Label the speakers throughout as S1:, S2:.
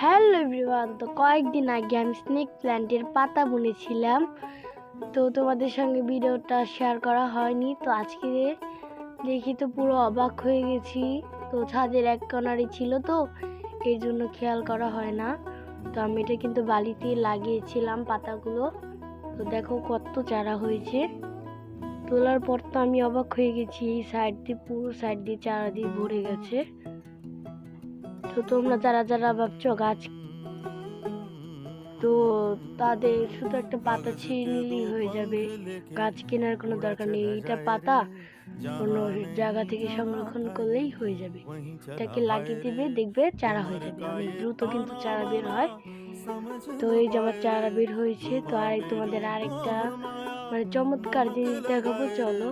S1: Hello everyone, তো কয়েকদিন আগে আমি স্নেক প্ল্যান্টের পাতা বুনেছিলাম। তো তোমাদের সঙ্গে ভিডিওটা শেয়ার করা হয়নি। তো আজকে দেখি তো পুরো অবাক হয়ে গেছি। তো ছাদের এক কোণারে ছিল, তো এর জন্য খেয়াল করা হয় না। তো আমি এটা কিন্তু বালিতে লাগিয়েছিলাম পাতাগুলো। তো দেখো কত চারা হয়েছে। তোলার পর তো আমি অবাক হয়ে গেছি, এই সাইড দিয়ে পুরো সাইড দিয়ে চারা দিয়ে ভরে গেছে। তো তোমরা যারা যারা ভাবছো গাছ, তো তাদের শুধু একটা পাতা ছিঁড়ে নিলেই হয়ে যাবে, গাছ কেনার কোনো দরকার নেই। এটা পাতা কোনো জায়গা থেকে সংরক্ষণ করলেই হয়ে যাবে। এটাকে লাগিয়ে দিবে, দেখবে চারা হয়ে যাবে, অনেক দ্রুত কিন্তু চারা বের হয়। তো এই যে আমার চারা বের হয়েছে। তো আর তোমাদের আরেকটা চমৎকার জিনিস দেখাবো, চলো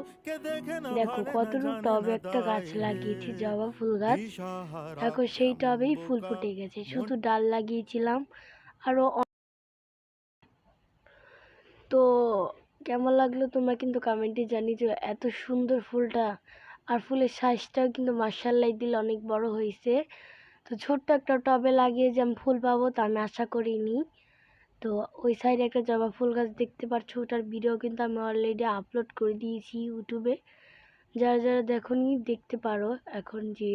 S1: দেখো। কতটুকু টবে একটা গাছ লাগিয়েছি, জবা ফুল গাছ। দেখো সেই টবেই ফুল ফুটে গেছে, শুধু ডাল লাগিয়েছিলাম। আরো তো কেমন লাগলো তোমরা কিন্তু কমেন্টে জানিও। এত সুন্দর ফুলটা, আর ফুলের সাইজটাও কিন্তু মাশাআল্লাহ দিলে অনেক বড় হয়েছে। তো ছোট্ট একটা টবে লাগিয়ে যে আমি ফুল পাবো তা আমি আশা করিনি। তো ওই সাইডে একটা জবা ফুল গাছ দেখতে পাচ্ছ, ওটার ভিডিও কিন্তু আমি অলরেডি আপলোড করে দিয়েছি ইউটিউবে। যারা যারা দেখোনি দেখতে পারো এখন যে।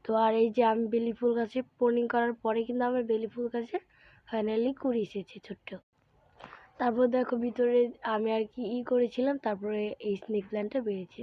S1: তো আর এই যে আমি বেলি ফুল গাছে পোর্নিং করার পরে কিন্তু আমার বেলি ফুল গাছে ফাইনালি কুড়ি এসেছে ছোট্ট। তারপর দেখো ভিতরে আমি আর কি করেছিলাম, তারপরে এই স্নেক প্ল্যান্টটা বেরিয়েছে।